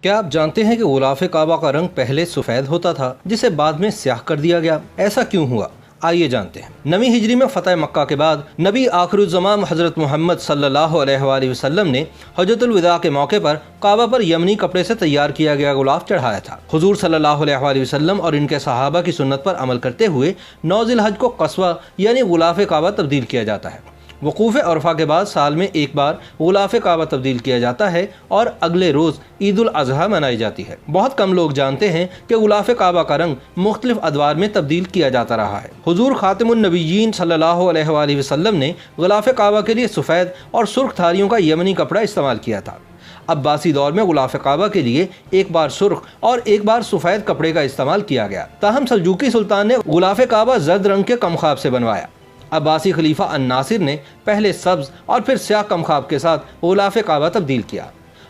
کیا آپ جانتے ہیں کہ غلاف کعبہ کا رنگ پہلے سفید ہوتا تھا جسے بعد میں سیاہ کر دیا گیا؟ ایسا کیوں ہوا؟ آئیے جانتے ہیں۔ 9ویں ہجری میں فتح مکہ کے بعد نبی آخر الزمان حضرت محمد صلی اللہ علیہ وآلہ وسلم نے حجۃ الوداع کے موقع پر کعبہ پر یمنی کپڑے سے تیار کیا گیا غلاف چڑھایا تھا۔ حضور صلی اللہ علیہ وآلہ وسلم اور ان کے صحابہ کی سنت پر عمل کرتے ہوئے 9 ذی الحج کو قصوہ یعنی غلاف کعبہ تبدیل کیا جاتا ہے۔ وقوف عرفہ کے بعد سال میں ایک بار غلاف کعبہ تبدیل کیا جاتا ہے اور اگلے روز عید الاضحیٰ منائی جاتی ہے۔ بہت کم لوگ جانتے ہیں کہ غلاف کعبہ کا رنگ مختلف ادوار میں تبدیل کیا جاتا رہا ہے۔ حضور خاتم النبیین صلی اللہ علیہ وآلہ وسلم نے غلاف کعبہ کے لیے سفید اور سرخ دھاریوں کا یمنی کپڑا استعمال کیا تھا۔ عباسی دور میں غلاف کعبہ کے لیے ایک بار سرخ اور ایک بار سفید کپڑے کا استعمال کیا گیا، تاہم سلجوقی سلطان نے غلاف کعبہ زرد رنگ کے کمخاب سے بنوایا۔ عباسی خلیفہ الناصر نے پہلے سبز اور پھر سیاہ کمخاب کے ساتھ غلاف کعبہ تبدیل کیا۔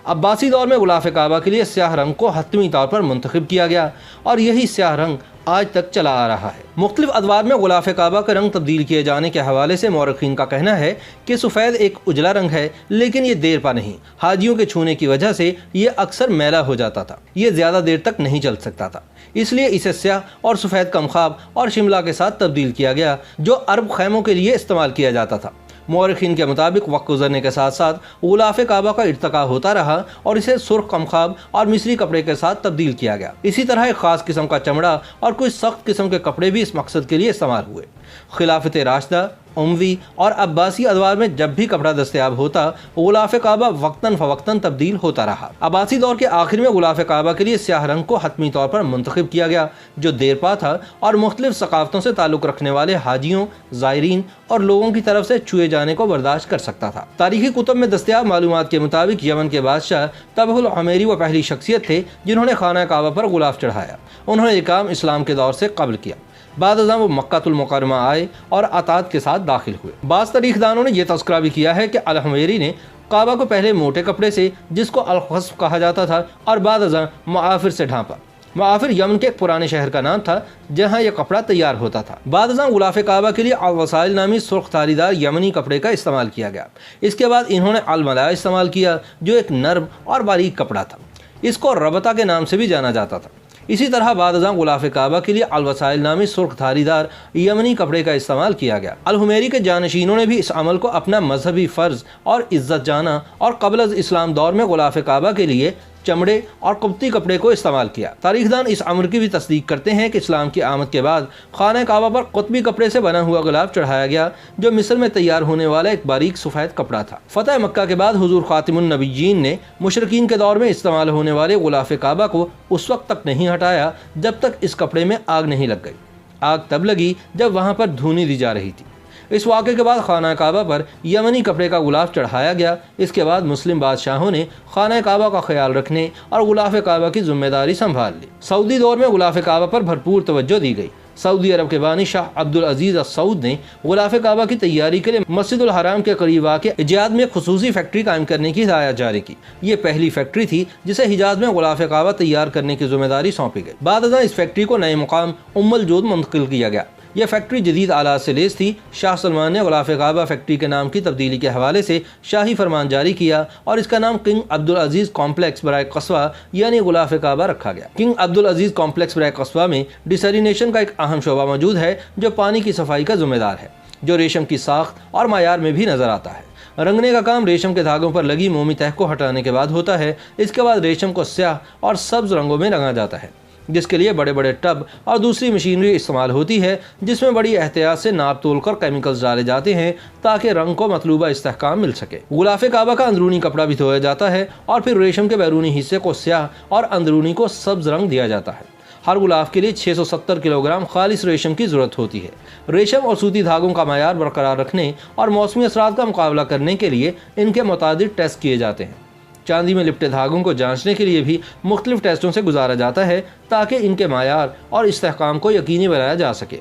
عباسی دور میں غلاف کعبہ کے لیے سیاہ رنگ کو حتمی طور پر منتخب کیا گیا اور یہی سیاہ رنگ آج تک چلا آ رہا ہے۔ مختلف ادوار میں غلاف کعبہ کا رنگ تبدیل کیے جانے کے حوالے سے مورخین کا کہنا ہے کہ سفید ایک اجلا رنگ ہے، لیکن یہ دیر پا نہیں۔ حاجیوں کے چھونے کی وجہ سے یہ اکثر میلا ہو جاتا تھا، یہ زیادہ دیر تک نہیں چل سکتا تھا، اس لیے اسے سیاہ اور سفید کمخاب اور شملہ کے ساتھ تبدیل کیا گیا جو عرب خیموں کے لیے استعمال کیا جاتا تھا۔ مورخین کے مطابق وقت گزرنے کے ساتھ ساتھ غلاف کعبہ کا ارتقاء ہوتا رہا اور اسے سرخ کمخاب اور مصری کپڑے کے ساتھ تبدیل کیا گیا۔ اسی طرح ایک خاص قسم کا چمڑا اور کچھ سخت قسم کے کپڑے بھی اس مقصد کے لیے استعمال ہوئے۔ خلافت راشدہ، اموی اور عباسی ادوار میں جب بھی کپڑا دستیاب ہوتا، غلاف کعبہ وقتاً فوقتاً تبدیل ہوتا رہا۔ عباسی دور کے آخر میں غلاف کعبہ کے لیے سیاہ رنگ کو حتمی طور پر منتخب کیا گیا جو دیر پا تھا اور مختلف ثقافتوں سے تعلق رکھنے والے حاجیوں، زائرین اور لوگوں کی طرف سے چھوئے جانے کو برداشت کر سکتا تھا۔ تاریخی کتب میں دستیاب معلومات کے مطابق یمن کے بادشاہ طبع العمیری وہ پہلی شخصیت تھے جنہوں نے خانہ کعبہ پر غلاف چڑھایا۔ انہوں نے یہ کام اسلام کے دور سے قبل کیا۔ بعد ازاں وہ مکہ المکرمہ آئے اور عتاد کے ساتھ داخل ہوئے۔ بعض تاریخ دانوں نے یہ تذکرہ بھی کیا ہے کہ العمیری نے کعبہ کو پہلے موٹے کپڑے سے، جس کو الخصف کہا جاتا تھا، اور بعد ازاں معافر سے ڈھانپا۔ معافر یمن کے ایک پرانے شہر کا نام تھا جہاں یہ کپڑا تیار ہوتا تھا۔ بعد ازاں غلاف کعبہ کے لیے الوسائل نامی سرخ دھاری دار یمنی کپڑے کا استعمال کیا گیا۔ اس کے بعد انہوں نے الملا استعمال کیا جو ایک نرم اور باریک کپڑا تھا، اس کو ربطہ کے نام سے بھی جانا جاتا تھا۔ اسی طرح بعد ازاں غلاف کعبہ کے لیے الوسائل نامی سرخ دھاری دار یمنی کپڑے کا استعمال کیا گیا۔ العمیری کے جانشینوں نے بھی اس عمل کو اپنا مذہبی فرض اور عزت جانا اور قبل از اسلام دور میں غلاف کعبہ کے لیے چمڑے اور قبطی کپڑے کو استعمال کیا۔ تاریخ دان اس امر کی بھی تصدیق کرتے ہیں کہ اسلام کی آمد کے بعد خانہ کعبہ پر قطبی کپڑے سے بنا ہوا غلاف چڑھایا گیا جو مصر میں تیار ہونے والا ایک باریک سفید کپڑا تھا۔ فتح مکہ کے بعد حضور خاتم النبیین نے مشرکین کے دور میں استعمال ہونے والے غلاف کعبہ کو اس وقت تک نہیں ہٹایا جب تک اس کپڑے میں آگ نہیں لگ گئی۔ آگ تب لگی جب وہاں پر دھونی دی جا رہی تھی۔ اس واقعے کے بعد خانہ کعبہ پر یمنی کپڑے کا غلاف چڑھایا گیا۔ اس کے بعد مسلم بادشاہوں نے خانہ کعبہ کا خیال رکھنے اور غلاف کعبہ کی ذمہ داری سنبھال لی۔ سعودی دور میں غلاف کعبہ پر بھرپور توجہ دی گئی۔ سعودی عرب کے بانی شاہ عبدالعزیز السعود نے غلاف کعبہ کی تیاری کے لیے مسجد الحرام کے قریب واقع حجاز میں ایک خصوصی فیکٹری قائم کرنے کی ہدایت جاری کی۔ یہ پہلی فیکٹری تھی جسے حجاز میں غلاف کعبہ تیار کرنے کی ذمہ داری سونپی گئی۔ بعد ازاں اس فیکٹری کو نئے مقام الجود منتقل کیا گیا۔ یہ فیکٹری جدید آلات سے لیس تھی۔ شاہ سلمان نے غلاف کعبہ فیکٹری کے نام کی تبدیلی کے حوالے سے شاہی فرمان جاری کیا اور اس کا نام کنگ عبدالعزیز کمپلیکس برائے قصوہ یعنی غلاف کعبہ رکھا گیا۔ کنگ عبدالعزیز کمپلیکس برائے قصوہ میں ڈیسلینیشن کا ایک اہم شعبہ موجود ہے جو پانی کی صفائی کا ذمہ دار ہے، جو ریشم کی ساخت اور معیار میں بھی نظر آتا ہے۔ رنگنے کا کام ریشم کے دھاگوں پر لگی مومی تہ کو ہٹانے کے بعد ہوتا ہے۔ اس کے بعد ریشم کو سیاہ اور سبز رنگوں میں رنگا جاتا ہے، جس کے لیے بڑے بڑے ٹب اور دوسری مشینری استعمال ہوتی ہے جس میں بڑی احتیاط سے ناپ تول کر کیمیکلز ڈالے جاتے ہیں تاکہ رنگ کو مطلوبہ استحکام مل سکے۔ غلاف کعبہ کا اندرونی کپڑا بھی دھویا جاتا ہے اور پھر ریشم کے بیرونی حصے کو سیاہ اور اندرونی کو سبز رنگ دیا جاتا ہے۔ ہر غلاف کے لیے 670 کلو گرام خالص ریشم کی ضرورت ہوتی ہے۔ ریشم اور سوتی دھاگوں کا معیار برقرار رکھنے اور موسمی اثرات کا مقابلہ کرنے کے لیے ان کے متعدد ٹیسٹ کیے جاتے ہیں۔ چاندی میں لپٹے دھاگوں کو جانچنے کے لیے بھی مختلف ٹیسٹوں سے گزارا جاتا ہے تاکہ ان کے معیار اور استحکام کو یقینی بنایا جا سکے۔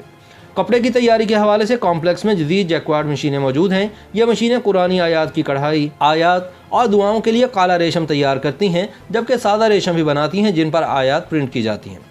کپڑے کی تیاری کے حوالے سے کمپلیکس میں جدید جیکوارڈ مشینیں موجود ہیں۔ یہ مشینیں قرآنی آیات کی کڑھائی، آیات اور دعاؤں کے لیے کالا ریشم تیار کرتی ہیں، جبکہ سادہ ریشم بھی بناتی ہیں جن پر آیات پرنٹ کی جاتی ہیں۔